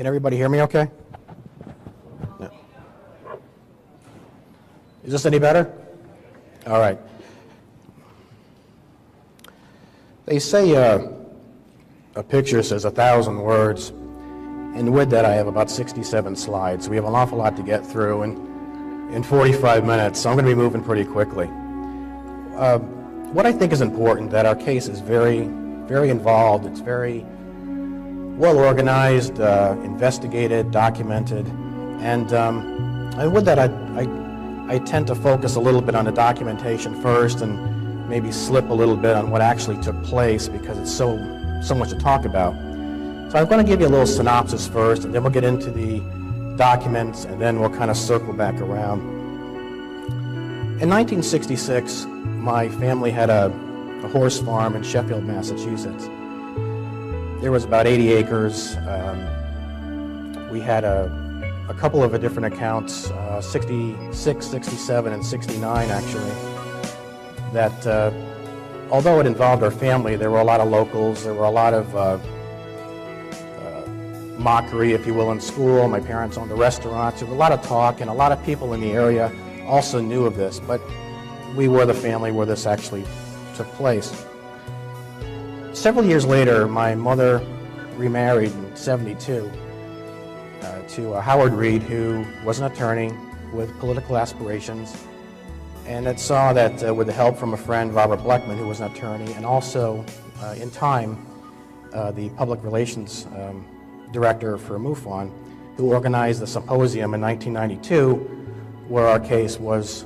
Can everybody hear me okay? No. Is this any better? All right. They say a picture says 1,000 words, and with that I have about 67 slides. We have an awful lot to get through in 45 minutes, so I'm going to be moving pretty quickly. What I think is important, that our case is very, very involved. It's very well organized, investigated, documented, and with that I tend to focus a little bit on the documentation first and maybe slip a little bit on what actually took place because it's so much to talk about. So I'm going to give you a little synopsis first, and then we'll get into the documents, and then we'll kind of circle back around. In 1966, my family had a horse farm in Sheffield, Massachusetts. There was about 80 acres. We had a couple of different accounts, 66, 67, and 69 actually, that although it involved our family, there were a lot of locals, there were a lot of mockery, if you will, in school. My parents owned the restaurants. There was a lot of talk, and a lot of people in the area also knew of this, but we were the family where this actually took place. Several years later, my mother remarried in 72 to Howard Reed, who was an attorney with political aspirations, and it saw that with the help from a friend, Robert Bleckman, who was an attorney, and also in time the public relations director for MUFON, who organized the symposium in 1992 where our case was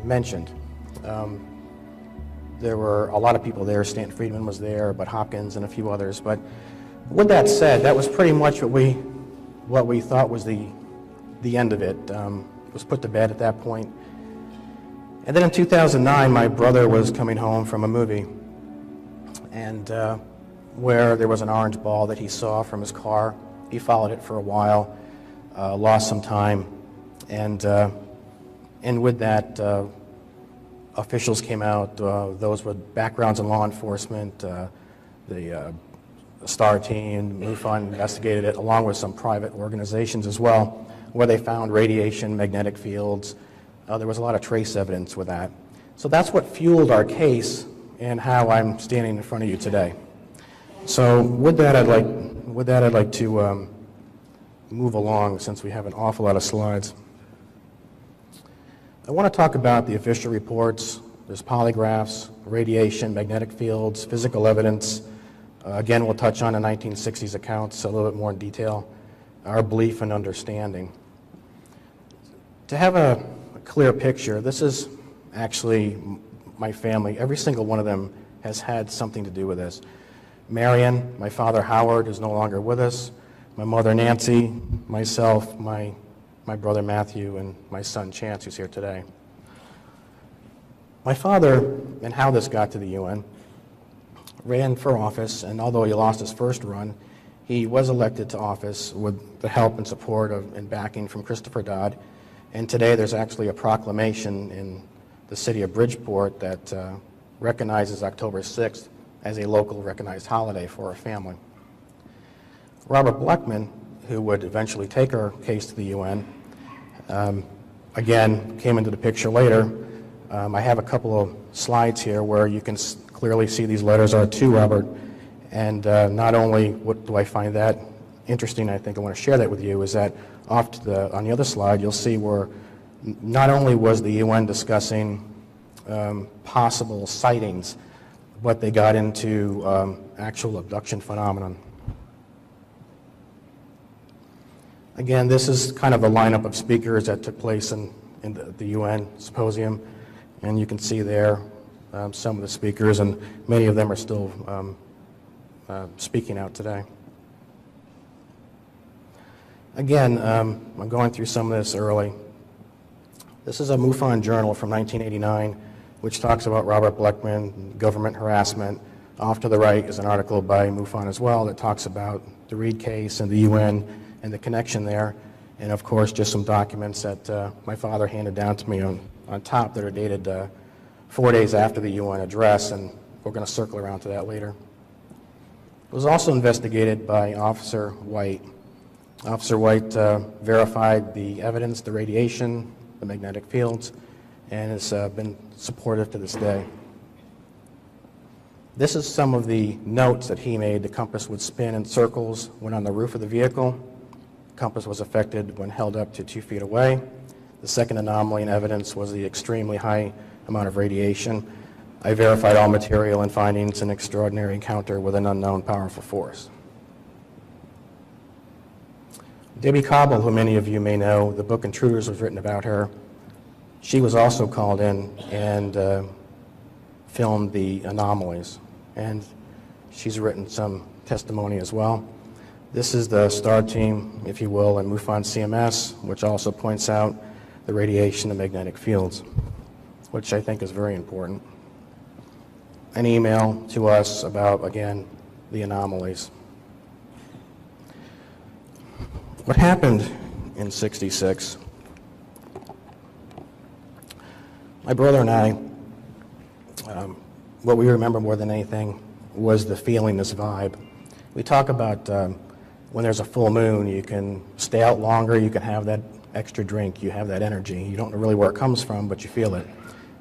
mentioned. There were a lot of people there. Stanton Friedman was there, but Hopkins and a few others. But with that said, that was pretty much what we thought was the end of it. It was put to bed at that point. And then in 2009, my brother was coming home from a movie, and where there was an orange ball that he saw from his car. He followed it for a while, lost some time, and with that, officials came out, those with backgrounds in law enforcement, the STAR team, MUFON investigated it, along with some private organizations as well, where they found radiation, magnetic fields. There was a lot of trace evidence with that. So that's what fueled our case and how I'm standing in front of you today. So with that, I'd like to move along, since we have an awful lot of slides. I want to talk about the official reports. There's polygraphs, radiation, magnetic fields, physical evidence. Again, we'll touch on the 1960s accounts a little bit more in detail, our belief and understanding. To have a clear picture, this is actually my family. Every single one of them has had something to do with this. Marion, my father Howard, is no longer with us. My mother Nancy, myself, my brother Matthew, and my son Chance, who's here today. My father, and how this got to the UN, ran for office, and although he lost his first run, he was elected to office with the help and support of and backing from Christopher Dodd. And today there's actually a proclamation in the city of Bridgeport that recognizes October 6th as a local recognized holiday for our family. Robert Bleckman, who would eventually take our case to the UN, again, came into the picture later. I have a couple of slides here where you can clearly see these letters are to Robert, and not only do I find that interesting, I think I want to share that with you, is that on the other slide you'll see where not only was the UN discussing possible sightings, but they got into actual abduction phenomenon. Again, this is kind of a lineup of speakers that took place in the UN symposium, and you can see there some of the speakers, and many of them are still speaking out today. Again, I'm going through some of this early. This is a MUFON journal from 1989, which talks about Robert Bleckman, government harassment. Off to the right is an article by MUFON as well that talks about the Reed case and the UN and the connection there. And of course, just some documents that my father handed down to me on top that are dated 4 days after the UN address, and we're going to circle around to that later. It was also investigated by Officer White Officer White verified the evidence, the radiation, the magnetic fields, and has been supportive to this day. This is some of the notes that he made. The compass would spin in circles when on the roof of the vehicle. The compass was affected when held up to 2 feet away. The second anomaly in evidence was the extremely high amount of radiation. I verified all material and findings in extraordinary encounter with an unknown powerful force. Debbie Cobble, who many of you may know, the book Intruders was written about her. She was also called in and filmed the anomalies, and she's written some testimony as well. This is the STAR team, if you will, and MUFON CMS, which also points out the radiation and magnetic fields, which I think is very important. An email to us about, again, the anomalies. What happened in '66? My brother and I, what we remember more than anything was the feeling, this vibe. We talk about when there's a full moon, you can stay out longer, you can have that extra drink, you have that energy. You don't know really where it comes from, but you feel it.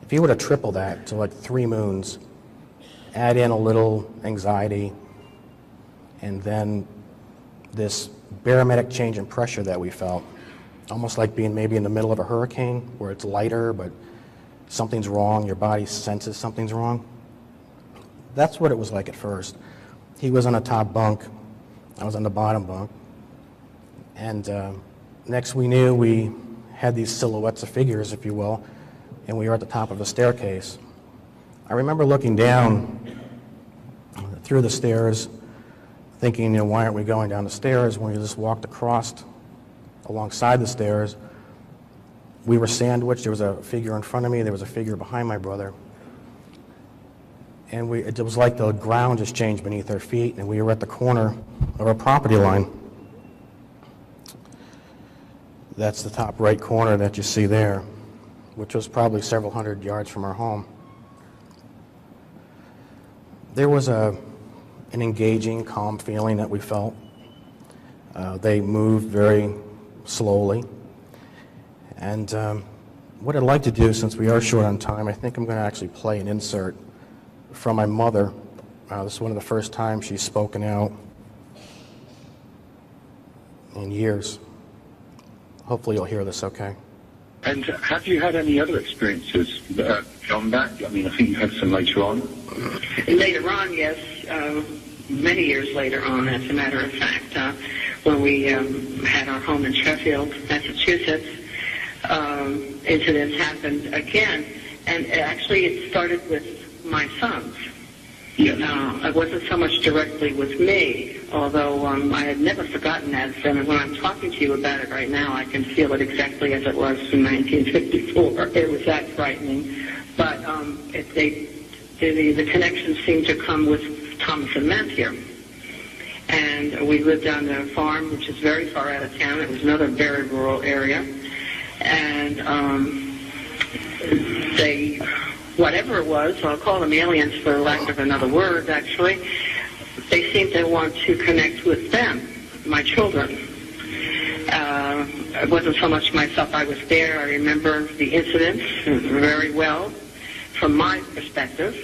If you were to triple that to like 3 moons, add in a little anxiety, and then this barometric change in pressure that we felt, almost like being maybe in the middle of a hurricane where it's lighter, but something's wrong, your body senses something's wrong. That's what it was like at first. He was on a top bunk, I was on the bottom bunk, and next we knew we had these silhouettes of figures, if you will, and we were at the top of the staircase. I remember looking down through the stairs, thinking, why aren't we going down the stairs when we just walked across alongside the stairs? We were sandwiched. There was a figure in front of me. There was a figure behind my brother. And it was like the ground just changed beneath our feet, and we were at the corner of our property line. That's the top right corner that you see there, which was probably several hundred yards from our home. There was an engaging, calm feeling that we felt. They moved very slowly. And what I'd like to do, since we are short on time, I think I'm going to actually play an insert from my mother. This is one of the first times she's spoken out in years. Hopefully you'll hear this okay. And have you had any other experiences beyond that? I mean, I think you had some later on. Later on, yes. Many years later on, as a matter of fact, when we had our home in Sheffield, Massachusetts, incidents happened again. And actually it started with my sons. Yeah. It wasn't so much directly with me, although I had never forgotten that. And when I'm talking to you about it right now, I can feel it exactly as it was in 1954. It was that frightening. But the connection seemed to come with Thomas and Matthew. And we lived on a farm, which is very far out of town. It was another very rural area. And they... whatever it was, I'll call them aliens for lack of another word, actually, they seemed to want to connect with them, my children. It wasn't so much myself. I was there. I remember the incidents very well from my perspective.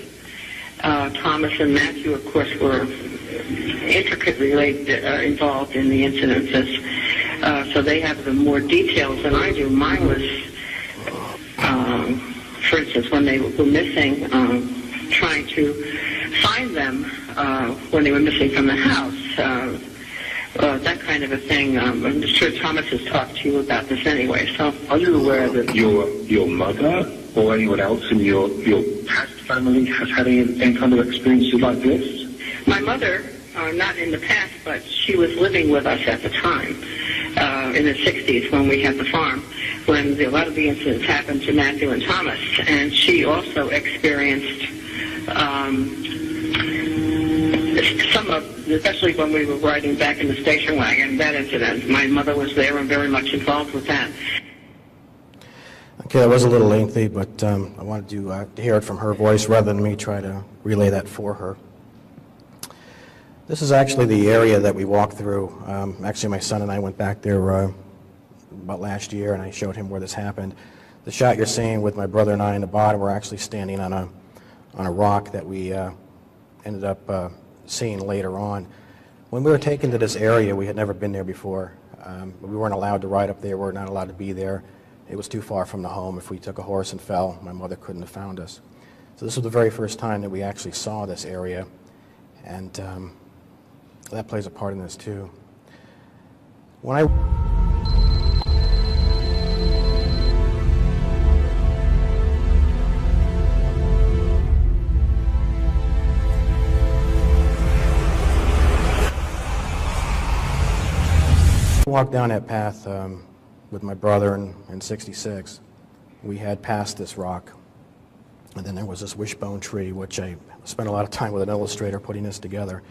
Thomas and Matthew, of course, were intricately involved in the incidences, so they have the more details than I do. Mine was... for instance, when they were missing, trying to find them when they were missing from the house, that kind of a thing. I'm sure Thomas has talked to you about this anyway. So, are you aware that your mother or anyone else in your past family has had any kind of experiences like this? My mother, not in the past, but she was living with us at the time, in the 60s when we had the farm, when a lot of the incidents happened to Matthew and Thomas, and she also experienced some of, especially when we were riding back in the station wagon, that incident. My mother was there and very much involved with that. Okay, that was a little lengthy, but I wanted to hear it from her voice rather than me try to relay that for her. This is actually the area that we walked through. Actually, my son and I went back there about last year, and I showed him where this happened. The shot you're seeing with my brother and I in the bottom, we're actually standing on a rock that we ended up seeing later on. When we were taken to this area, we had never been there before. We weren't allowed to ride up there. We were not allowed to be there. It was too far from the home. If we took a horse and fell, my mother couldn't have found us. So this was the very first time that we actually saw this area, and that plays a part in this too. When I walked down that path with my brother in '66, we had passed this rock, and then there was this wishbone tree, which I spent a lot of time with an illustrator putting this together.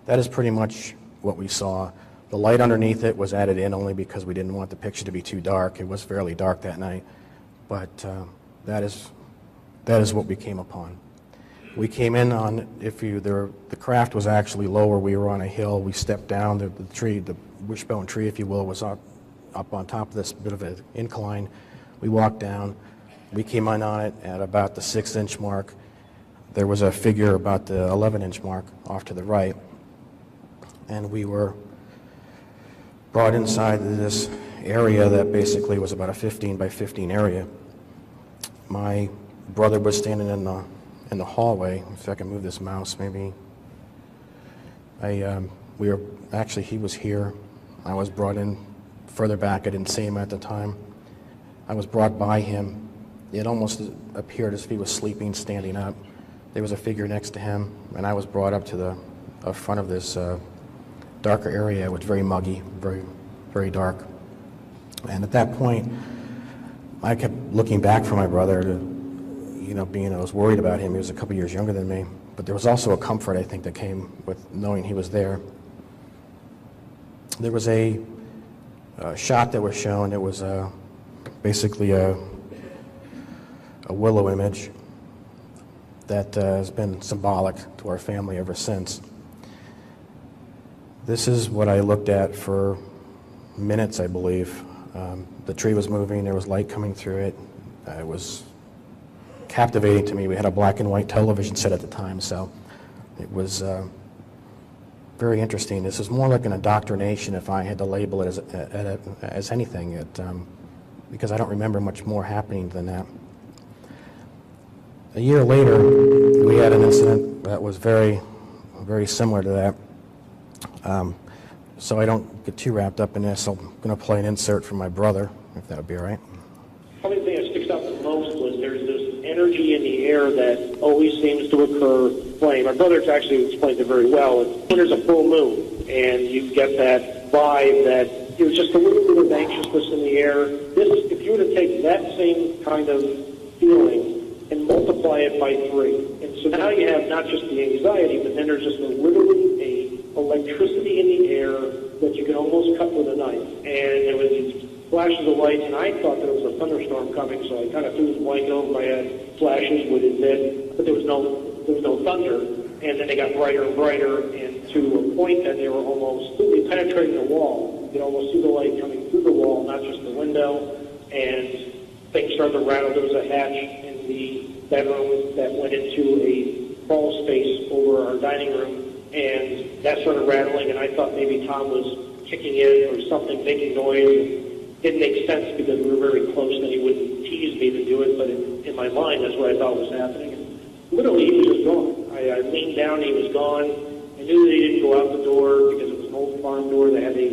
That is pretty much what we saw. The light underneath it was added in only because we didn't want the picture to be too dark. It was fairly dark that night, but that is what we came upon. We came in on, the craft was actually lower. We were on a hill. We stepped down. The tree, the wishbone tree, if you will, was up on top of this bit of an incline. We walked down. We came in on it at about the 6-inch mark. There was a figure about the 11-inch mark off to the right, and we were brought inside this area that basically was about a 15 by 15 area. My brother was standing in the hallway. If I can move this mouse, maybe. He was here. I was brought in further back. I didn't see him at the time. I was brought by him. It almost appeared as if he was sleeping, standing up. There was a figure next to him, and I was brought up to the front of this darker area. It was very muggy, very, very dark. And at that point, I kept looking back for my brother being I was worried about him. He was a couple years younger than me. But there was also a comfort, I think, that came with knowing he was there. There was a shot that was shown. It was basically a willow image that has been symbolic to our family ever since. This is what I looked at for minutes, I believe. The tree was moving. There was light coming through it. It was captivating to me. We had a black and white television set at the time, so it was very interesting. This is more like an indoctrination, if I had to label it as anything, because I don't remember much more happening than that. A year later, we had an incident that was very, very similar to that. So I don't get too wrapped up in this. I'm going to play an insert from my brother, if that would be all right. Probably the thing that sticks out the most was there's this energy in the air that always seems to occur flame. My brother actually explained it very well. When there's a full moon and you get that vibe that there's just a little bit of anxiousness in the air. If you were to take that same kind of feeling and multiply it by 3. And so now you have not just the anxiety, but then there's just literally a electricity in the air that you can almost cut with a knife. And there was these flashes of light, and I thought that it was a thunderstorm coming, so I kind of threw the blanket over my head. Flashes would admit, but there was no thunder. And then they got brighter and brighter, and to a point that they were almost completely penetrating the wall. You could almost see the light coming through the wall, not just the window. And things started to rattle. There was a hatch in the bedroom that went into a crawl space over our dining room, and that started rattling, and I thought maybe Tom was kicking in or something, making noise. It didn't make sense because we were very close that he wouldn't tease me to do it, but in my mind, that's what I thought was happening. And literally, he was just gone. I leaned down, he was gone. I knew that he didn't go out the door because it was an old farm door that had a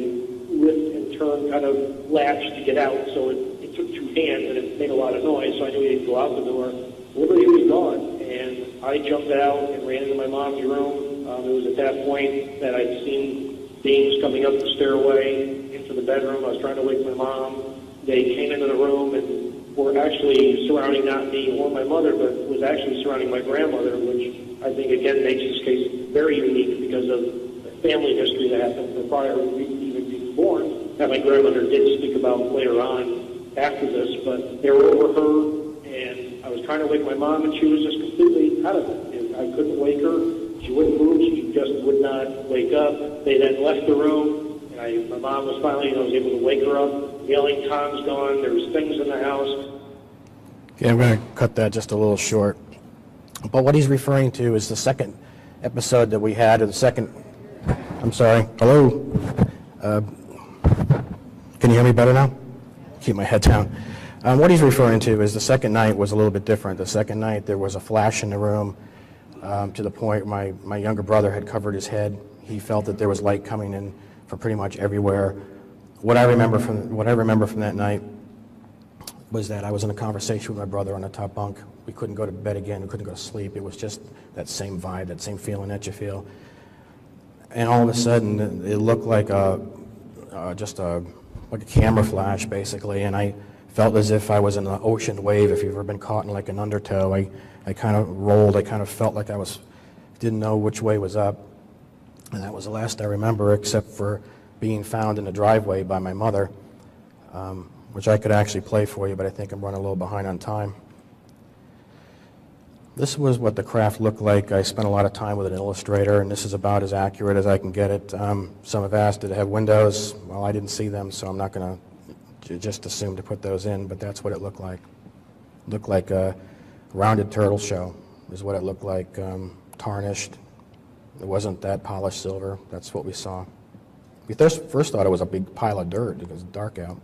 lift and turn kind of latch to get out, so it took 2 hands, and it made a lot of noise, so I knew he didn't go out the door. Literally, he was gone, and I jumped out and ran into my mom's room. It was at that point that I'd seen beings coming up the stairway into the bedroom. I was trying to wake my mom. They came into the room and were actually surrounding not me or my mother, but was actually surrounding my grandmother, which I think, again, makes this case very unique because of the family history that happened prior to even being born, that my grandmother did speak about later on after this, but they were over her, and I was trying to wake my mom, and she was just completely out of it. And I couldn't wake her. She wouldn't move. She just would not wake up. They then left the room, and my mom was finally, I was able to wake her up, yelling, "Tom's gone." There was things in the house. Okay, I'm going to cut that just a little short. But what he's referring to is the second episode that we had, or the second, I'm sorry, hello? Can you hear me better now? Keep my head down. What he's referring to is the second night was a little bit different. The second night there was a flash in the room to the point my younger brother had covered his head. He felt that there was light coming in from pretty much everywhere. What I remember from that night was that I was in a conversation with my brother on the top bunk. We couldn't go to bed again. We couldn't go to sleep. It was just that same vibe, that same feeling that you feel. And all of a sudden, it looked like just a camera flash, basically. And I felt as if I was in an ocean wave. If you've ever been caught in like an undertow, I kind of rolled. I kind of felt like didn't know which way was up. And that was the last I remember, except for being found in the driveway by my mother, which I could actually play for you, but I think I'm running a little behind on time. This was what the craft looked like. I spent a lot of time with an illustrator, and this is about as accurate as I can get it. Some have asked, did it have windows? Well, I didn't see them, so I'm not going to just assume to put those in, but that's what it looked like. It looked like a rounded turtle shell is what it looked like, tarnished. It wasn't that polished silver. That's what we saw. We first thought it was a big pile of dirt because it was dark out.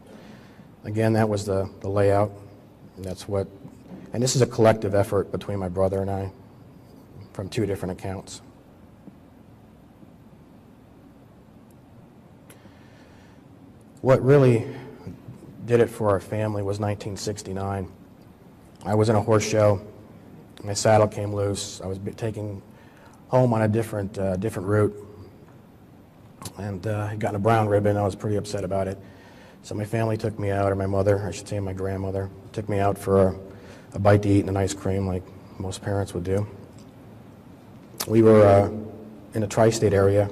Again, that was the layout. And this is a collective effort between my brother and I from 2 different accounts. What really did it for our family was 1969. I was in a horse show. My saddle came loose. I was taking home on a different route, and had gotten a brown ribbon. I was pretty upset about it. So my family took me out, or my mother, I should say my grandmother, took me out for a bite to eat and an ice cream like most parents would do. We were in the tri-state area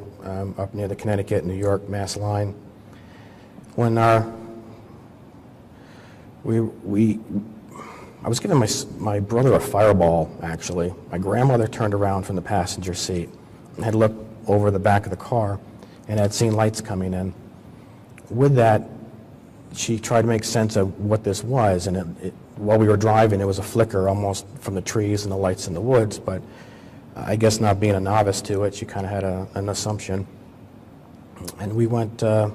up near the Connecticut, New York, Mass line when I was giving my brother a fireball, actually. My grandmother turned around from the passenger seat and had looked over the back of the car and had seen lights coming in. With that, she tried to make sense of what this was, and while we were driving, it was a flicker almost from the trees and the lights in the woods, but I guess not being a novice to it, she kind of had an assumption. And we went a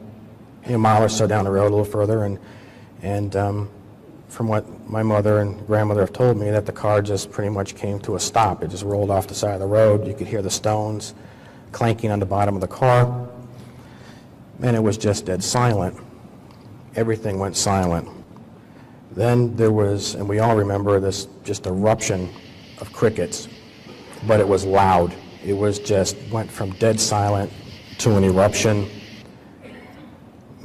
mile or so down the road, a little further, and from what my mother and grandmother have told me, that the car just pretty much came to a stop. It just rolled off the side of the road. You could hear the stones clanking on the bottom of the car, and it was just dead silent. Everything went silent. Then there was, and we all remember this, just eruption of crickets, but it was loud. It was just went from dead silent to an eruption,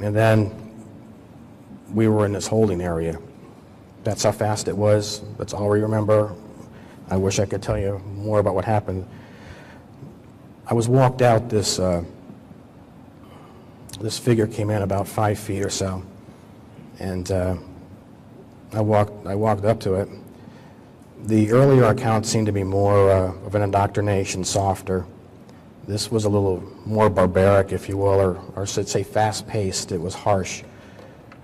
and then we were in this holding area. That's how fast it was. That's all we remember. I wish I could tell you more about what happened. I was walked out. This figure came in about 5 feet or so, and I walked up to it. The earlier accounts seemed to be more of an indoctrination, softer. This was a little more barbaric, if you will, or should say fast-paced. It was harsh.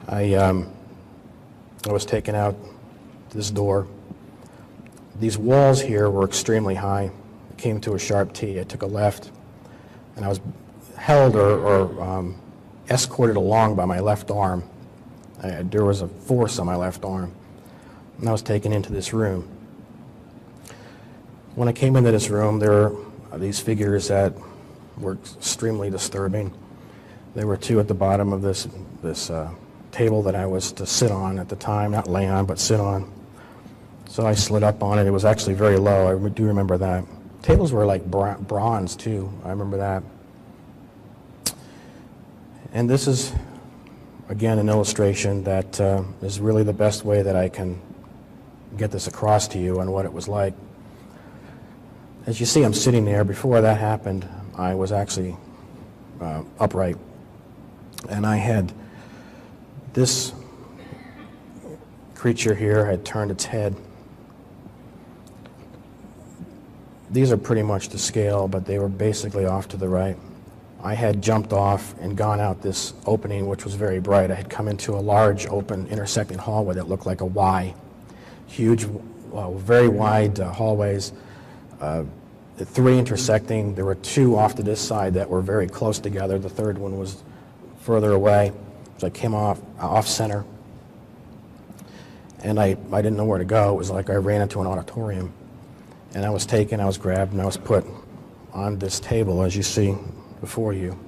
I was taken out this door. These walls here were extremely high. It came to a sharp T. I took a left, and I was held or escorted along by my left arm. There was a force on my left arm, and I was taken into this room. When I came into this room, there were these figures that were extremely disturbing. There were 2 at the bottom of this table that I was to sit on at the time, not lay on, but sit on. So I slid up on it. It was actually very low. I do remember that. Tables were like bronze, too. I remember that. And this is, again, an illustration that is really the best way that I can get this across to you on what it was like. As you see, I'm sitting there. Before that happened, I was actually upright. And I had this creature here had turned its head These are pretty much to scale, but they were basically off to the right. I had jumped off and gone out this opening, which was very bright. I had come into a large, open, intersecting hallway that looked like a Y. Huge, very wide hallways, 3 intersecting. There were 2 off to this side that were very close together. The third one was further away. So I came off center, and I didn't know where to go. It was like I ran into an auditorium, and I was taken, I was grabbed, and I was put on this table, as you see before you.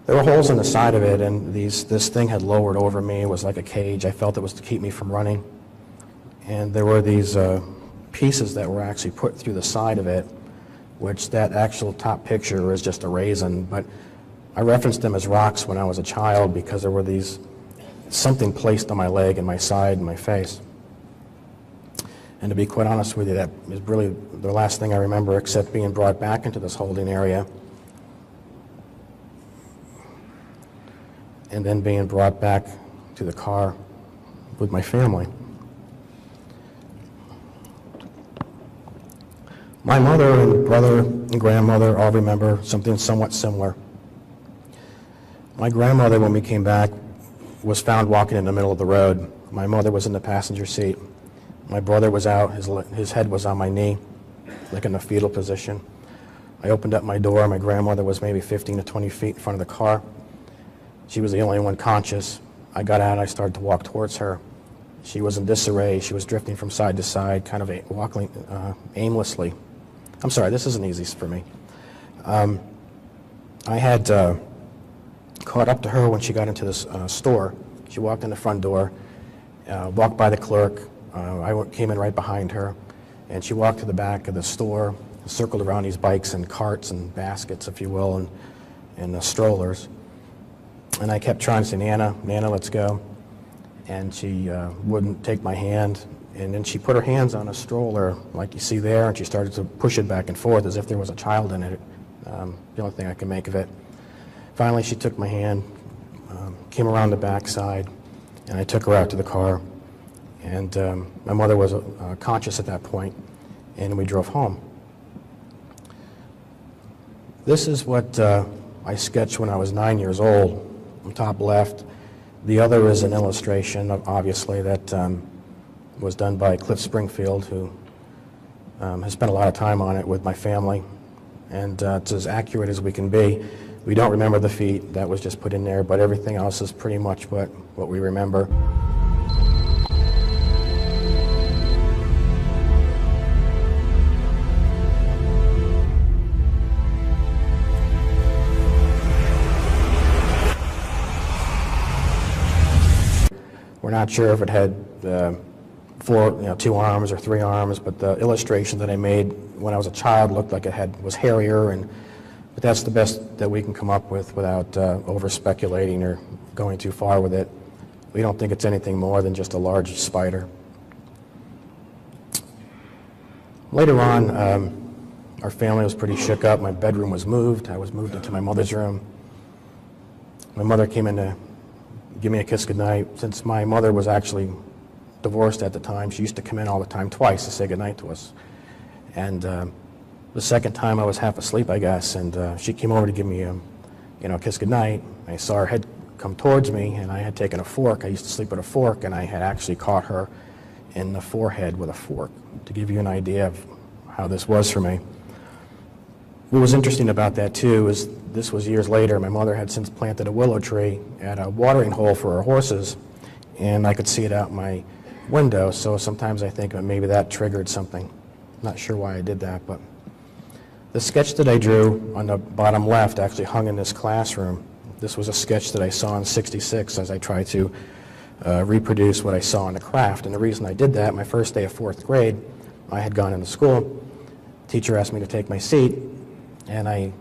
There were holes in the side of it, and this thing had lowered over me. It was like a cage. I felt it was to keep me from running. And there were these pieces that were actually put through the side of it, which that actual top picture is just a raisin, but I referenced them as rocks when I was a child because there were something placed on my leg and my side and my face. And to be quite honest with you, that is really the last thing I remember, except being brought back into this holding area and then being brought back to the car with my family. My mother and brother and grandmother all remember something somewhat similar. My grandmother, when we came back, was found walking in the middle of the road. My mother was in the passenger seat. My brother was out, his head was on my knee, like in a fetal position. I opened up my door. My grandmother was maybe 15 to 20 feet in front of the car. She was the only one conscious. I got out, I started to walk towards her. She was in disarray. She was drifting from side to side, kind of walking aimlessly. I'm sorry, this isn't easy for me. I had caught up to her when she got into this store. She walked in the front door, walked by the clerk. I came in right behind her, and she walked to the back of the store, circled around these bikes and carts and baskets, if you will, and strollers. And I kept trying to say, Nana, let's go. And she wouldn't take my hand. And then she put her hands on a stroller, like you see there, and she started to push it back and forth as if there was a child in it. The only thing I can make of it. Finally, she took my hand, came around the back side, and I took her out to the car. And my mother was conscious at that point, and we drove home. This is what I sketched when I was 9 years old, on top left. The other is an illustration, obviously, that was done by Cliff Springfield, who has spent a lot of time on it with my family, and it's as accurate as we can be. We don't remember the feet, that was just put in there, but everything else is pretty much what we remember. We're not sure if it had 2 arms or 3 arms, but the illustration that I made when I was a child looked like it was hairier, but that's the best that we can come up with without over-speculating or going too far with it. We don't think it's anything more than just a large spider. Later on, our family was pretty shook up. My bedroom was moved. I was moved into my mother's room. My mother came in to give me a kiss goodnight. Since my mother was actually divorced at the time, she used to come in all the time, twice, to say goodnight to us. And the second time I was half asleep, I guess, and she came over to give me a kiss goodnight. I saw her head come towards me, and I had taken a fork. I used to sleep with a fork, and I had actually caught her in the forehead with a fork, to give you an idea of how this was for me. What was interesting about that, too, is this was years later. My mother had since planted a willow tree at a watering hole for her horses, and I could see it out my window, so sometimes I think maybe that triggered something. Not sure why I did that, but the sketch that I drew on the bottom left actually hung in this classroom. This was a sketch that I saw in '66 as I tried to reproduce what I saw in the craft. And the reason I did that, my first day of 4th grade, I had gone into school. The teacher asked me to take my seat, and I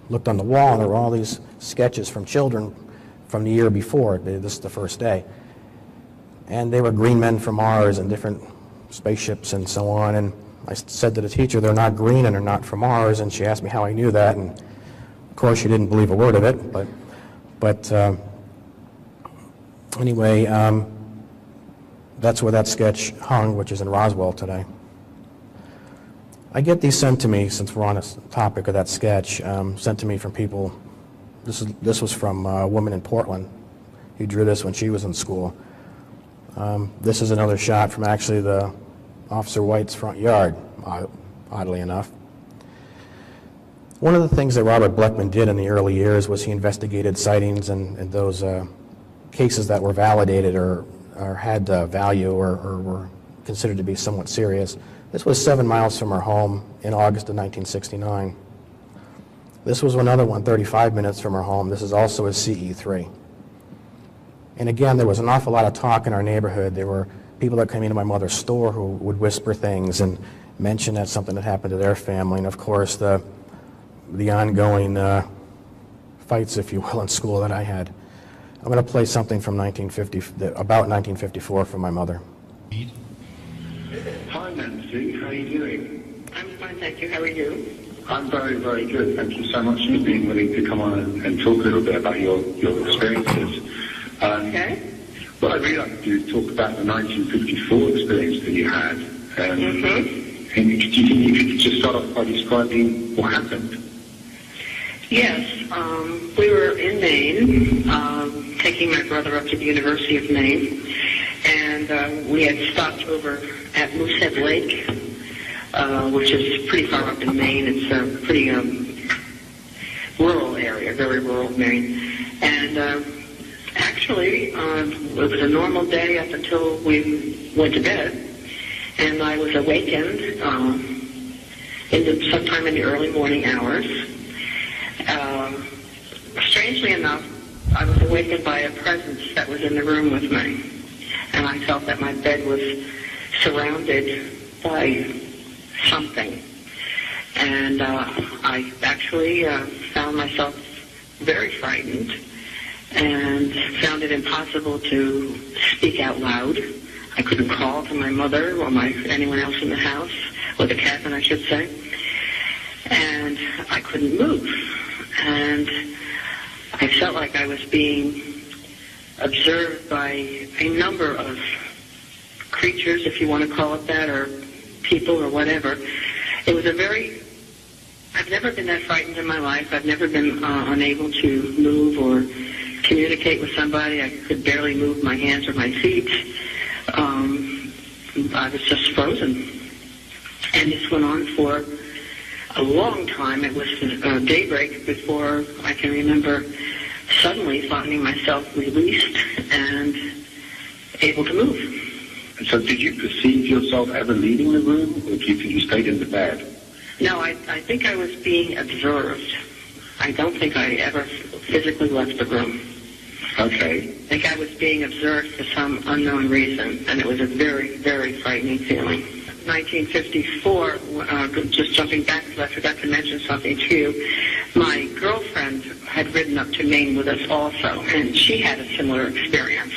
looked on the wall, and there were all these sketches from children from the year before. This is the first day. And they were green men from Mars and different spaceships and so on. And I said to the teacher, they're not green and they're not from Mars. And she asked me how I knew that. And of course, she didn't believe a word of it. But anyway, that's where that sketch hung, which is in Roswell today. I get these sent to me, since we're on this topic of that sketch, sent to me from people. This was from a woman in Portland who drew this when she was in school. This is another shot from actually the Officer White's front yard, oddly enough. One of the things that Robert Blechman did in the early years was he investigated sightings and those cases that were validated or had value or were considered to be somewhat serious. This was 7 miles from her home in August of 1969. This was another one 35 minutes from her home. This is also a CE3. And again, there was an awful lot of talk in our neighborhood. There were people that came into my mother's store who would whisper things and mention that something had happened to their family. And of course, the ongoing fights, if you will, in school that I had. I'm going to play something from about 1954 from my mother. Hi, Nancy. How are you doing? I'm fine, thank you. How are you? I'm very, very good. Thank you so much for being willing to come on and talk a little bit about your experiences. Okay. What I'd really like to do is talk about the 1954 experience that you had. And do you think you could just start off by describing what happened? Yes, we were in Maine, taking my brother up to the University of Maine, and we had stopped over at Moosehead Lake, which is pretty far up in Maine. It's a pretty rural area, very rural Maine. And actually, it was a normal day up until we went to bed, and I was awakened sometime in the early morning hours. Strangely enough, I was awakened by a presence that was in the room with me, and I felt that my bed was surrounded by something. And I actually found myself very frightened and found it impossible to speak out loud. I couldn't call to my mother or anyone else in the house, or the cabin, I should say. And I couldn't move. And I felt like I was being observed by a number of creatures, if you want to call it that, or people or whatever. It was I've never been that frightened in my life. I've never been unable to move or communicate with somebody. I could barely move my hands or my feet. I was just frozen. And this went on for a long time. It was daybreak before I can remember suddenly finding myself released and able to move. And so did you perceive yourself ever leaving the room, or do you think you stayed in the bed? No, I think I was being observed. I don't think I ever physically left the room. Okay. I think I was being observed for some unknown reason, and it was a very, very frightening feeling. 1954, just jumping back, because I forgot to mention something to you, my girlfriend had ridden up to Maine with us also, and she had a similar experience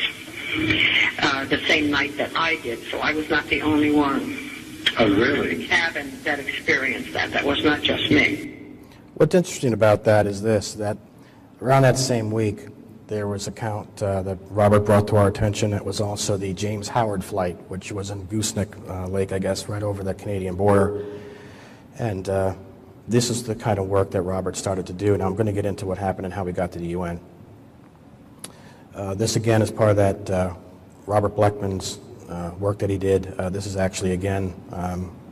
the same night that I did, so I was not the only one. Oh, really? In the cabin that experienced that. That was not just me. What's interesting about that is this, that around that same week, there was a count that Robert brought to our attention. It was also the James Howard flight, which was in Gooseneck Lake, I guess, right over the Canadian border. And this is the kind of work that Robert started to do. Now I'm going to get into what happened and how we got to the UN. This, again, is part of that Robert Blechman's work that he did. This is actually, again,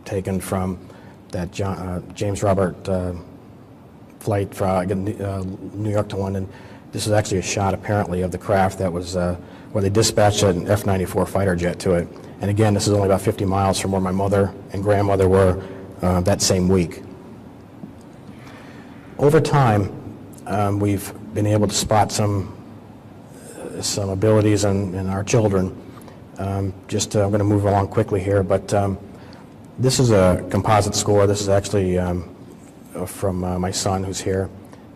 taken from that James Robert flight from New York to London. This is actually a shot, apparently, of the craft that was where they dispatched an F-94 fighter jet to it. And again, this is only about 50 miles from where my mother and grandmother were that same week. Over time, we've been able to spot some abilities in our children. I'm going to move along quickly here, but this is a composite score. This is actually from my son, who's here.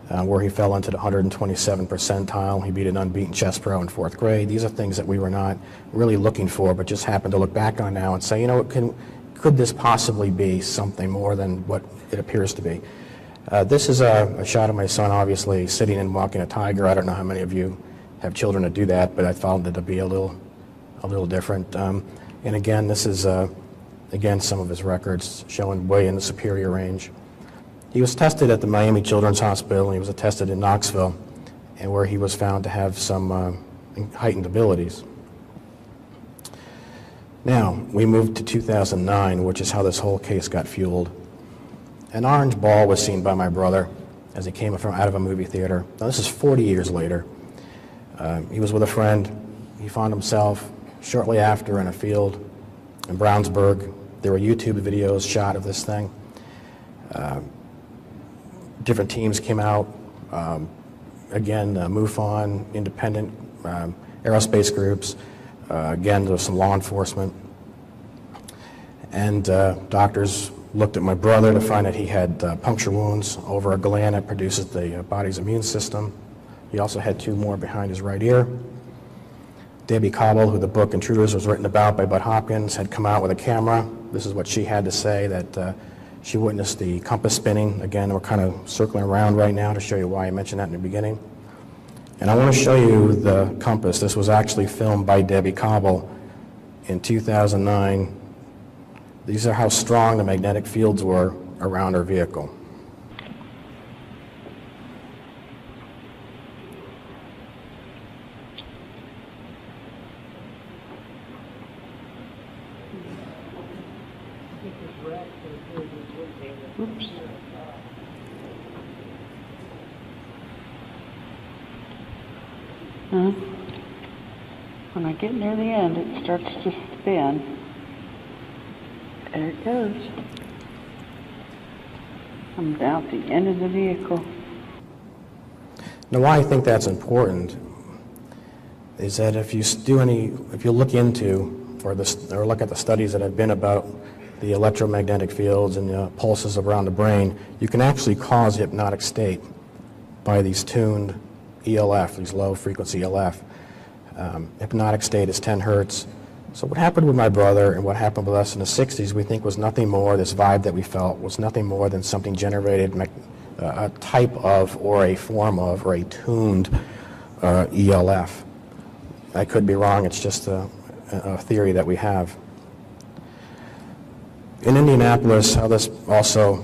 Where he fell into the 127th percentile. He beat an unbeaten chess pro in 4th grade. These are things that we were not really looking for, but just happened to look back on now and say, you know, could this possibly be something more than what it appears to be? This is a shot of my son, obviously, sitting and walking a tiger. I don't know how many of you have children that do that, but I found it to be a little different. And again, this is Again, some of his records showing way in the superior range. He was tested at the Miami Children's Hospital, and he was tested in Knoxville, and where he was found to have some heightened abilities. Now, we moved to 2009, which is how this whole case got fueled. An orange ball was seen by my brother as he came from out of a movie theater. Now, this is 40 years later. He was with a friend. He found himself shortly after in a field in Brownsburg. There were YouTube videos shot of this thing. Different teams came out. Again, MUFON, independent aerospace groups. Again, there was some law enforcement. And doctors looked at my brother to find that he had puncture wounds over a gland that produces the body's immune system. He also had 2 more behind his right ear. Debbie Cobble, who the book Intruders was written about by Bud Hopkins, had come out with a camera. This is what she had to say, that she witnessed the compass spinning. Again, we're kind of circling around right now to show you why I mentioned that in the beginning. And I want to show you the compass. This was actually filmed by Debbie Cobble in 2009. These are how strong the magnetic fields were around our vehicle. Oops. When I get near the end, it starts to spin. There it goes. I'm down at the end of the vehicle. Now, why I think that's important is that if you look into or look at the studies that have been about the electromagnetic fields and the pulses around the brain, you can actually cause hypnotic state by these tuned ELF, these low frequency ELF. Hypnotic state is 10 hertz. So what happened with my brother and what happened with us in the 60s, we think was nothing more, this vibe that we felt was nothing more than something generated, a type of or a form of or a tuned ELF. I could be wrong, it's just a theory that we have. In Indianapolis, how this also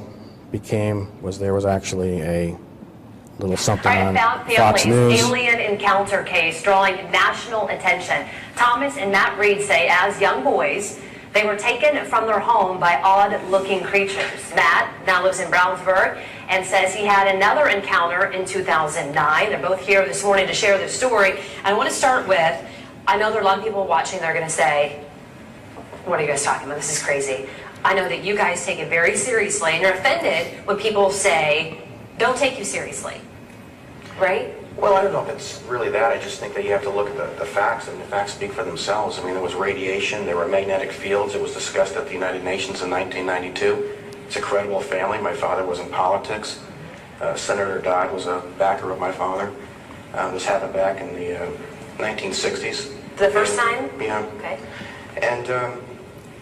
became was there was actually a little something on Fox News. Alien encounter case drawing national attention. Thomas and Matt Reed say as young boys, they were taken from their home by odd-looking creatures. Matt now lives in Brownsburg and says he had another encounter in 2009. They're both here this morning to share their story. I want to start with, I know there are a lot of people watching, they're going to say, what are you guys talking about? This is crazy. I know that you guys take it very seriously and you're offended when people say, don't take you seriously, right? Well, I don't know if it's really that. I just think that you have to look at the facts, and the facts speak for themselves. I mean, there was radiation, there were magnetic fields. It was discussed at the United Nations in 1992. It's a credible family. My father was in politics. Senator Dodd was a backer of my father. This happened back in the 1960s. The first time? Yeah. Okay. And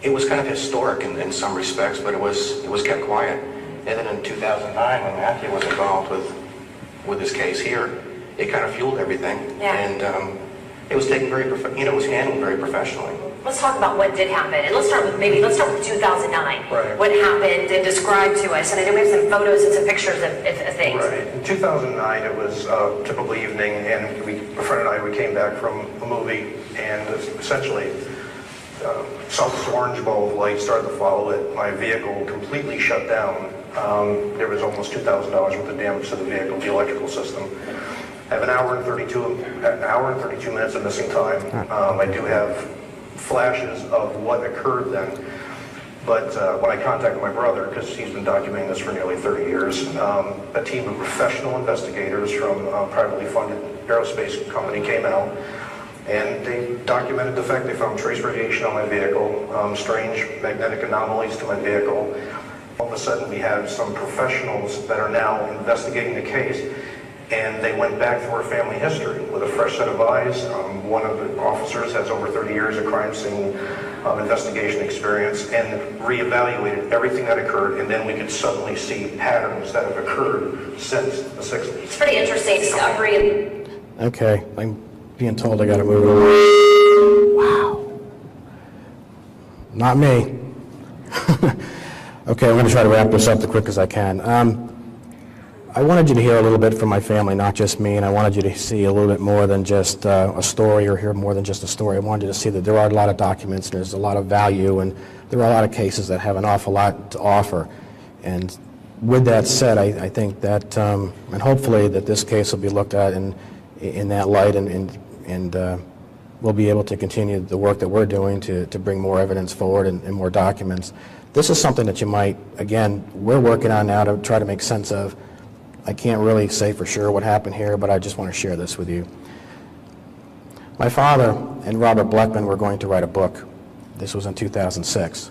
it was kind of historic in some respects, but it was kept quiet. And then in 2009, when Matthew was involved with this case here, it kind of fueled everything. Yeah. And it was taken very, it was handled very professionally. Let's talk about what did happen, and let's start with 2009. Right. What happened, and describe to us. And I know we have some photos and some pictures of things. Right. In 2009, it was a typical evening, and a friend and I, we came back from a movie, and essentially saw this orange ball of light start to follow it. My vehicle completely shut down. There was almost $2,000 worth of damage to the vehicle, the electrical system. I have an hour and 32 minutes of missing time. I do have flashes of what occurred then. But when I contacted my brother, because he's been documenting this for nearly 30 years, a team of professional investigators from a privately funded aerospace company came out, and they documented the fact they found trace radiation on my vehicle, strange magnetic anomalies to my vehicle. All of a sudden, we have some professionals that are now investigating the case, and they went back through our family history with a fresh set of eyes. One of the officers has over 30 years of crime scene investigation experience, and reevaluated everything that occurred, and then we could suddenly see patterns that have occurred since the 60s. It's pretty interesting discovery. Okay, I'm being told I got to move on. Wow. Not me. Okay, I'm going to try to wrap this up as quick as I can. I wanted you to hear a little bit from my family, not just me, and I wanted you to see a little bit more than just a story or hear more than just a story. I wanted you to see that there are a lot of documents, and there's a lot of value, and there are a lot of cases that have an awful lot to offer. And with that said, I think that, and hopefully that this case will be looked at in that light, and we'll be able to continue the work that we're doing to bring more evidence forward and more documents. This is something that you might, again, we're working on now to try to make sense of. I can't really say for sure what happened here, but I just want to share this with you. My father and Robert Bleckman were going to write a book. This was in 2006.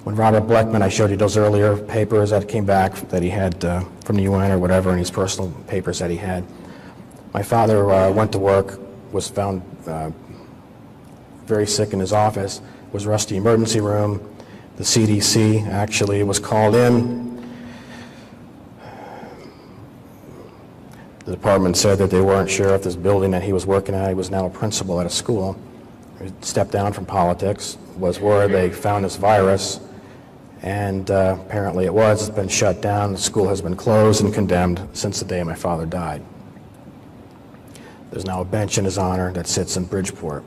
When Robert Bleckman, I showed you those earlier papers that came back that he had from the UN or whatever, and his personal papers that he had. My father went to work, was found very sick in his office, was rushed to the emergency room. The CDC actually was called in. The department said that they weren't sure if this building that he was working at, he was now a principal at a school, he stepped down from politics, was where they found this virus, and apparently it was. It's been shut down. The school has been closed and condemned since the day my father died. There's now a bench in his honor that sits in Bridgeport,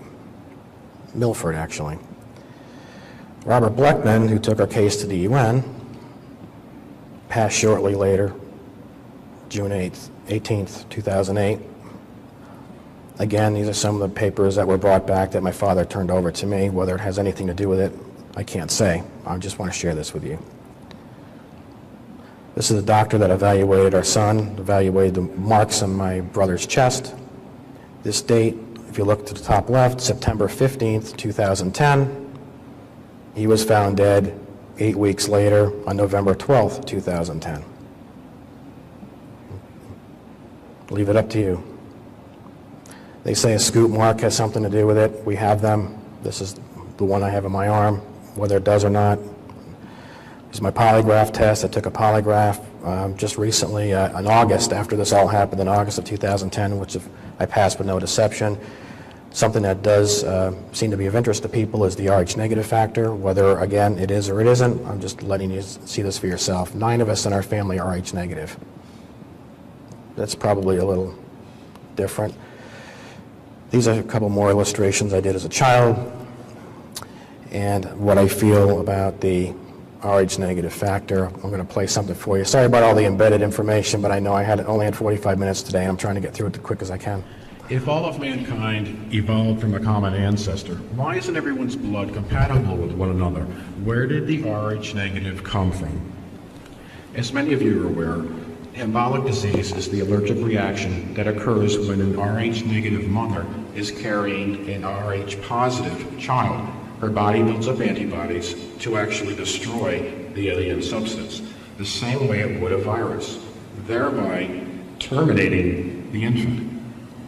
Milford actually. Robert Bleckman, who took our case to the UN, passed shortly later, June 18th, 2008. Again, these are some of the papers that were brought back that my father turned over to me. Whether it has anything to do with it, I can't say. I just want to share this with you. This is the doctor that evaluated our son, evaluated the marks on my brother's chest. This date, if you look to the top left, September 15th, 2010. He was found dead 8 weeks later on November 12th, 2010. Leave it up to you. They say a scoop mark has something to do with it. We have them. This is the one I have on my arm, whether it does or not. This is my polygraph test. I took a polygraph just recently in August, after this all happened, in August of 2010, which I passed with no deception. Something that does seem to be of interest to people is the Rh negative factor, whether, again, it is or it isn't. I'm just letting you see this for yourself. 9 of us in our family are Rh negative. That's probably a little different. These are a couple more illustrations I did as a child, and what I feel about the Rh negative factor. I'm going to play something for you. Sorry about all the embedded information, but I know I only had 45 minutes today, and I'm trying to get through it as quick as I can. If all of mankind evolved from a common ancestor, why isn't everyone's blood compatible with one another? Where did the Rh negative come from? As many of you are aware, embolic disease is the allergic reaction that occurs when an Rh negative mother is carrying an Rh positive child. Her body builds up antibodies to actually destroy the alien substance, the same way it would a virus, thereby terminating the infant.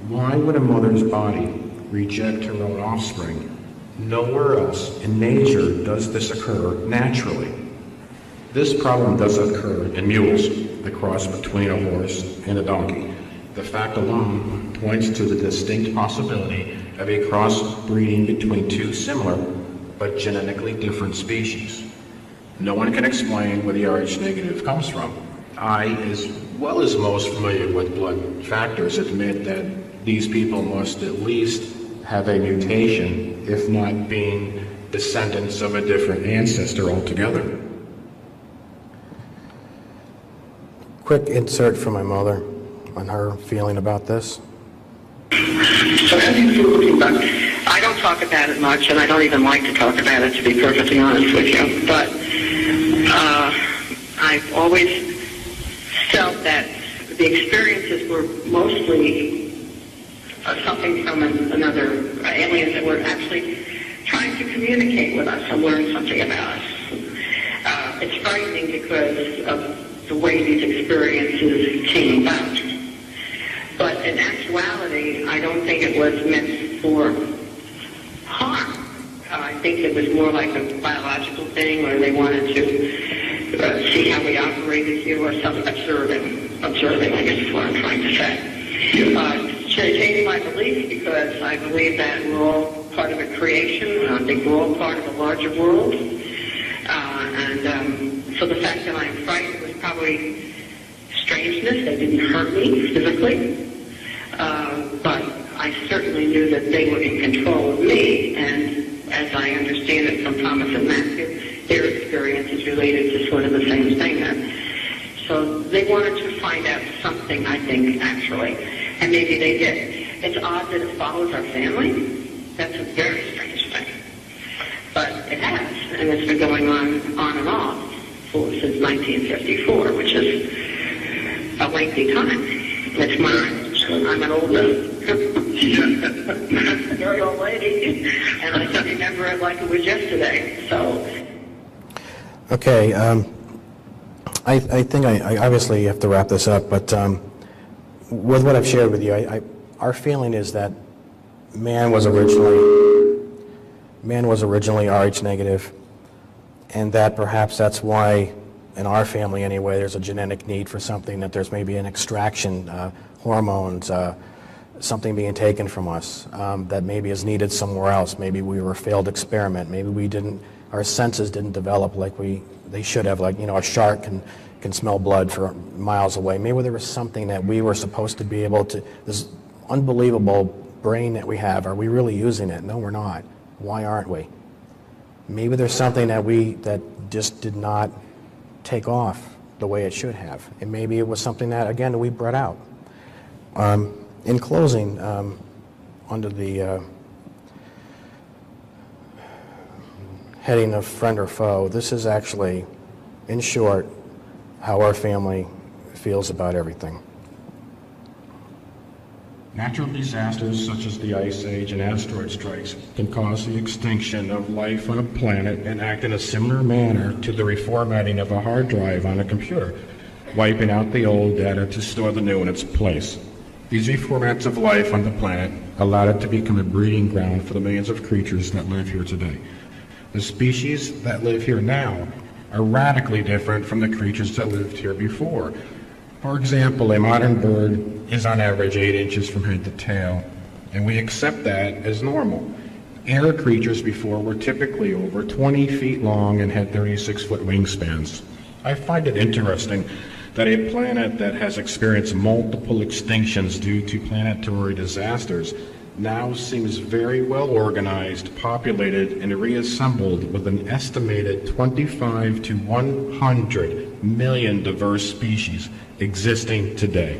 Why would a mother's body reject her own offspring? Nowhere else in nature does this occur naturally. This problem does occur in mules, the cross between a horse and a donkey. The fact alone points to the distinct possibility of a cross-breeding between two similar but genetically different species. No one can explain where the Rh negative comes from. I, as well as most familiar with blood factors, admit that these people must at least have a mutation, if not being descendants of a different ancestor altogether. Quick insert from my mother on her feeling about this. So how do you feel looking back? I don't talk about it much, and I don't even like to talk about it, to be perfectly honest with you. But I've always felt that the experiences were mostly something from another aliens that were actually trying to communicate with us and learn something about us. It's frightening because of the way these experiences came about. But in actuality, I don't think it was meant for harm. I think it was more like a biological thing where they wanted to see how we operated here, or some observing, I guess is what I'm trying to say. Changed my belief because I believe that we're all part of a creation. I think we're all part of a larger world. And so the fact that I'm frightened was probably strangeness. They didn't hurt me physically, but I certainly knew that they were in control of me. And as I understand it from Thomas and Matthew, their experience is related to sort of the same thing. So they wanted to find out something, I think, actually, and maybe they did. It's odd that it follows our family. That's a very strange thing. But it has, and it's been going on and off since 1954, which is a lengthy time. It's mine. I'm an old very old lady, and I can remember it like it was yesterday. So. Okay. I think I obviously have to wrap this up, but with what I've shared with you, our feeling is that man was originally Rh negative, and that perhaps that's why, in our family anyway, there's a genetic need for something, that there's maybe an extraction, hormones, something being taken from us that maybe is needed somewhere else. Maybe we were a failed experiment. Maybe our senses didn't develop like they should have. Like, a shark can smell blood for miles away. Maybe there was something that we were supposed to be able to, this unbelievable brain that we have, are we really using it? No, we're not. Why aren't we? Maybe there's something that just did not take off the way it should have. And maybe it was something that, again, we bred out. In closing, under the heading of friend or foe, this is actually, in short, how our family feels about everything. Natural disasters such as the Ice Age and asteroid strikes can cause the extinction of life on a planet and act in a similar manner to the reformatting of a hard drive on a computer, wiping out the old data to store the new in its place. These reformats of life on the planet allowed it to become a breeding ground for the millions of creatures that live here today. The species that live here now are radically different from the creatures that lived here before. For example, a modern bird is on average 8 inches from head to tail, and we accept that as normal. Air creatures before were typically over 20 feet long and had 36-foot wingspans. I find it interesting that a planet that has experienced multiple extinctions due to planetary disasters now seems very well organized, populated, and reassembled with an estimated 25 to 100 million diverse species existing today.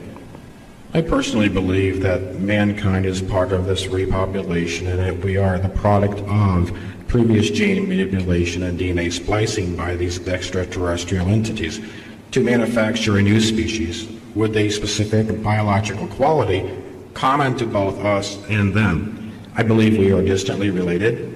I personally believe that mankind is part of this repopulation and that we are the product of previous gene manipulation and DNA splicing by these extraterrestrial entities to manufacture a new species with a specific biological quality common to both us and them. I believe we are distantly related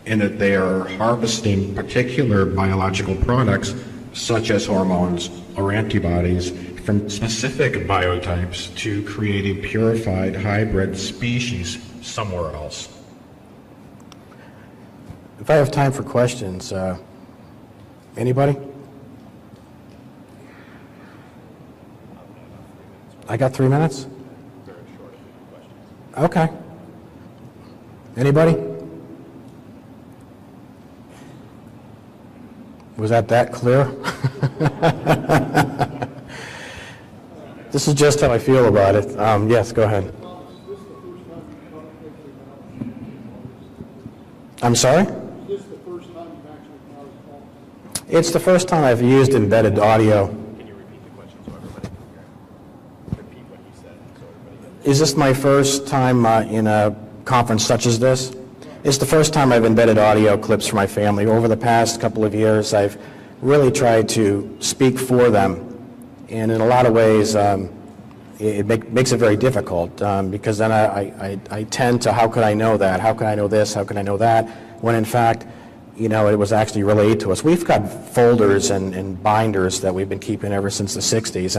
in that they are harvesting particular biological products such as hormones or antibodies from specific biotypes to create a purified hybrid species somewhere else. If I have time for questions, anybody? I got 3 minutes? Okay. Anybody? Was that clear? This is just how I feel about it. Yes, go ahead. I'm sorry? It's the first time I've used embedded audio. Can you repeat the question so everybody can hear? Repeat what you said so everybody can. Is this my first time in a conference such as this? It's the first time I've embedded audio clips for my family. Over the past couple of years, I've really tried to speak for them, and in a lot of ways, it makes it very difficult because then I tend to, how could I know that? How could I know this? How could I know that? When in fact, it was actually relayed to us. We've got folders and binders that we've been keeping ever since the 60s,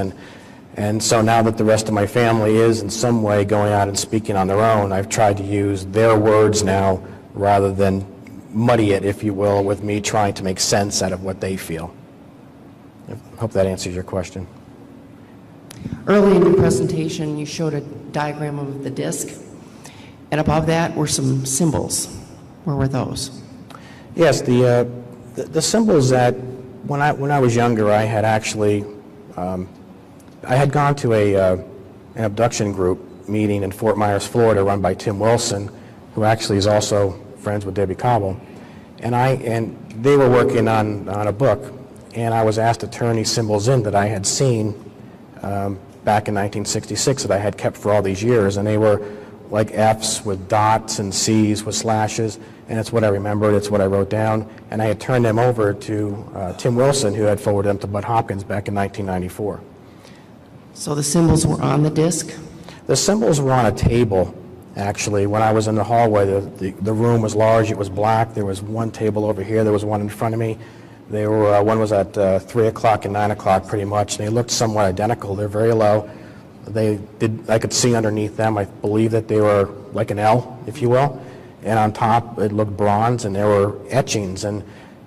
and so now that the rest of my family is in some way going out and speaking on their own, I've tried to use their words now rather than muddy it, if you will, with me trying to make sense out of what they feel. I hope that answers your question. Early in your presentation, you showed a diagram of the disk, and above that were some symbols. Where were those? Yes, the symbols that when I was younger, I had actually, I had gone to an abduction group meeting in Fort Myers, Florida, run by Tim Wilson, who actually is also friends with Debbie Cobble. And they were working on a book, and I was asked to turn these symbols in that I had seen back in 1966 that I had kept for all these years, and they were like F's with dots and C's with slashes, and it's what I remembered, it's what I wrote down, and I had turned them over to Tim Wilson, who had forwarded them to Bud Hopkins back in 1994. So the symbols were on the disc? The symbols were on a table, actually. When I was in the hallway, the room was large, it was black, there was one table over here, there was one in front of me. They were, one was at 3 o'clock and 9 o'clock pretty much, and they looked somewhat identical. They're very low. I could see underneath them, I believe that they were like an L, if you will, and on top it looked bronze, and there were etchings, and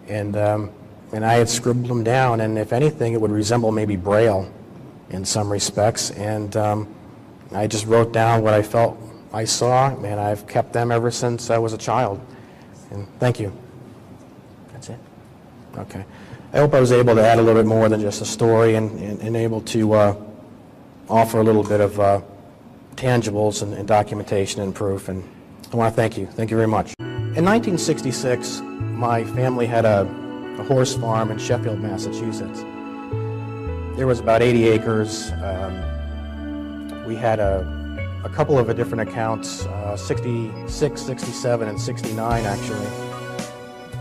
I had scribbled them down, and if anything it would resemble maybe Braille in some respects, and I just wrote down what I felt I saw, and I've kept them ever since I was a child. And thank you. That's it? Okay. I hope I was able to add a little bit more than just a story, and able to offer a little bit of tangibles and documentation and proof, and I want to thank you. Thank you very much. In 1966, my family had a horse farm in Sheffield, Massachusetts. There was about 80 acres. We had a couple of different accounts, 66, 67, and 69 actually,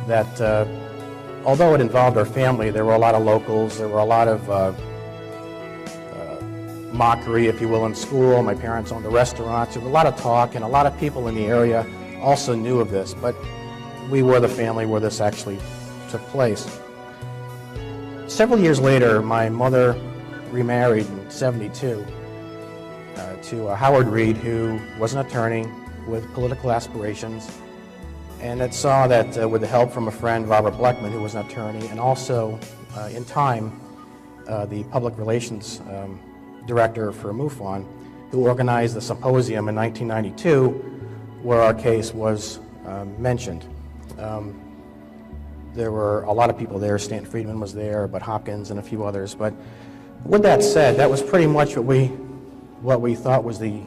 that although it involved our family, there were a lot of locals, there were a lot of mockery, if you will, in school. My parents owned a restaurant. There was a lot of talk, and a lot of people in the area also knew of this, but we were the family where this actually took place. Several years later, my mother remarried in '72 to Howard Reed, who was an attorney with political aspirations, and it saw that with the help from a friend, Robert Bleckman, who was an attorney, and also in time the public relations director for MUFON, who organized the symposium in 1992 where our case was mentioned. There were a lot of people there. Stanton Friedman was there, but Hopkins and a few others. But with that said, that was pretty much what we thought was the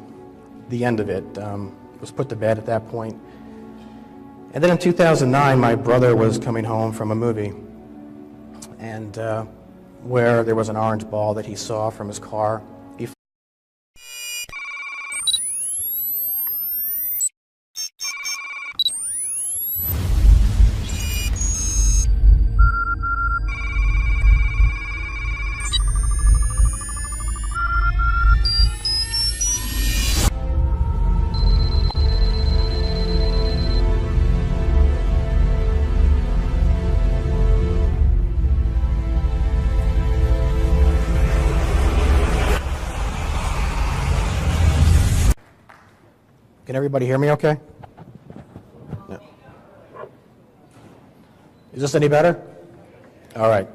end of it. It was put to bed at that point. And then in 2009, my brother was coming home from a movie, and where there was an orange ball that he saw from his car. Can everybody hear me okay? No. Is this any better? All right.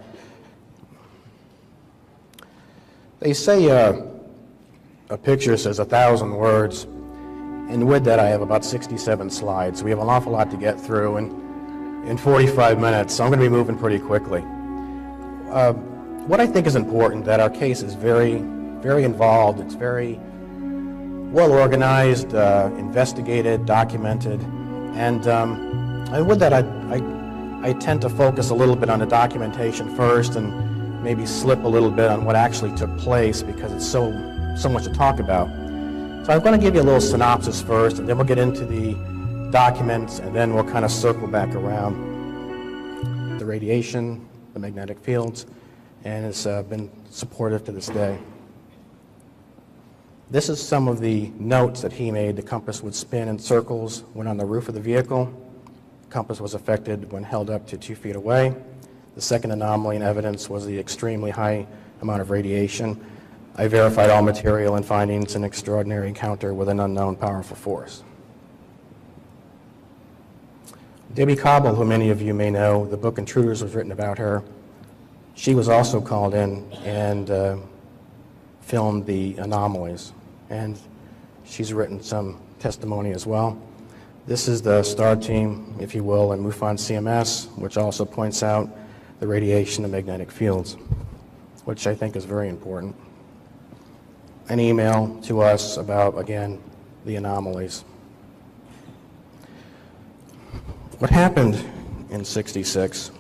They say a picture says 1,000 words, and with that I have about 67 slides. We have an awful lot to get through in 45 minutes, so I'm going to be moving pretty quickly. What I think is important, that our case is very, very involved. It's very well organized, investigated, documented, and with that I tend to focus a little bit on the documentation first, and maybe slip a little bit on what actually took place, because it's so much to talk about. So I'm going to give you a little synopsis first, and then we'll get into the documents, and then we'll kind of circle back around the radiation, the magnetic fields, and it's been supportive to this day. This is some of the notes that he made. The compass would spin in circles when on the roof of the vehicle. The compass was affected when held up to 2 feet away. The second anomaly in evidence was the extremely high amount of radiation. I verified all material and findings in extraordinary encounter with an unknown powerful force. Debbie Cobble, who many of you may know, the book Intruders was written about her. She was also called in and filmed the anomalies, and she's written some testimony as well. This is the STAR team, if you will, and MUFON CMS, which also points out the radiation and magnetic fields, which I think is very important. An email to us about, again, the anomalies. What happened in '66,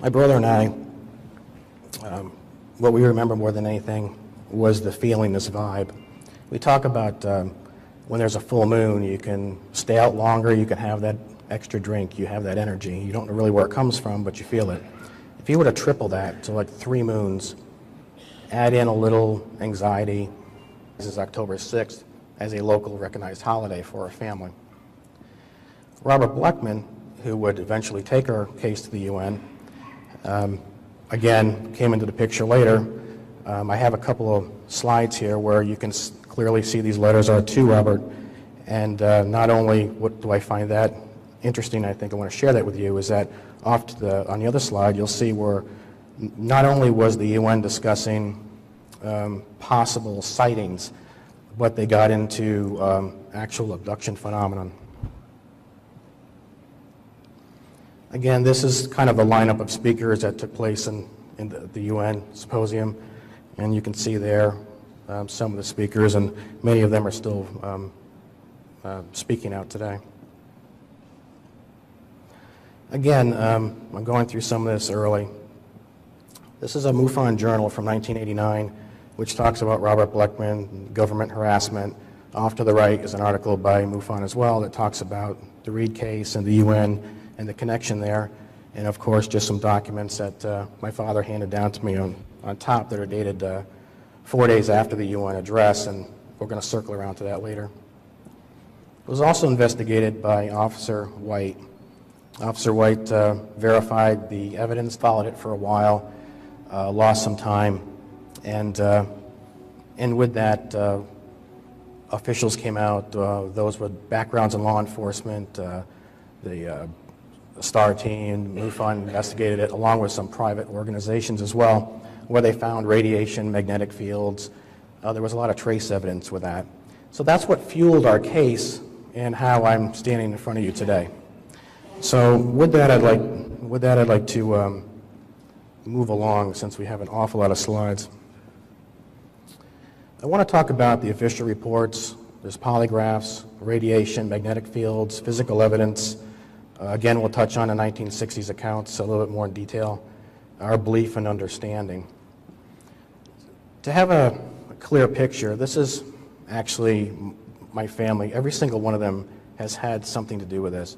my brother and I, what we remember more than anything was the feeling, this vibe. We talk about when there's a full moon, you can stay out longer, you can have that extra drink, you have that energy. You don't know really where it comes from, but you feel it. If you were to triple that to like 3 moons, add in a little anxiety, this is October 6th, as a local recognized holiday for our family. Robert Bleckman, who would eventually take our case to the UN, again, came into the picture later. I have a couple of slides here where you can clearly see these letters are to Robert. And not only do I find that interesting, I think I want to share that with you, is that on the other slide, you'll see where not only was the UN discussing possible sightings, but they got into actual abduction phenomenon. Again, this is kind of a lineup of speakers that took place in the UN symposium, and you can see there some of the speakers, and many of them are still speaking out today. Again, I'm going through some of this early. This is a MUFON journal from 1989, which talks about Robert Bleckman, government harassment. Off to the right is an article by MUFON as well that talks about the Reed case and the UN and the connection there. And of course, just some documents that my father handed down to me on top that are dated 4 days after the UN address, and we're going to circle around to that later. It was also investigated by Officer White. Officer White verified the evidence, followed it for a while, lost some time, and with that, officials came out, those with backgrounds in law enforcement, the STAR team, MUFON investigated it, along with some private organizations as well, where they found radiation, magnetic fields. There was a lot of trace evidence with that. So that's what fueled our case and how I'm standing in front of you today. So with that, I'd like to move along, since we have an awful lot of slides. I want to talk about the official reports. There's polygraphs, radiation, magnetic fields, physical evidence. Again, we'll touch on the 1960s accounts a little bit more in detail, our belief and understanding. To have a clear picture, this is actually my family. Every single one of them has had something to do with this.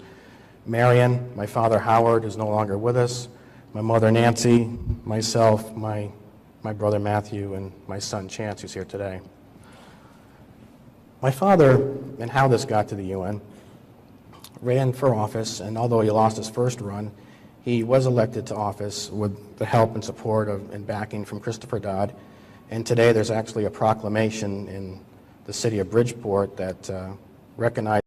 Marion, my father Howard, is no longer with us. My mother Nancy, myself, my brother Matthew, and my son Chance, who's here today. My father, and how this got to the UN, ran for office, and although he lost his first run, he was elected to office with the help and support and backing from Christopher Dodd. And today there's actually a proclamation in the city of Bridgeport that recognizes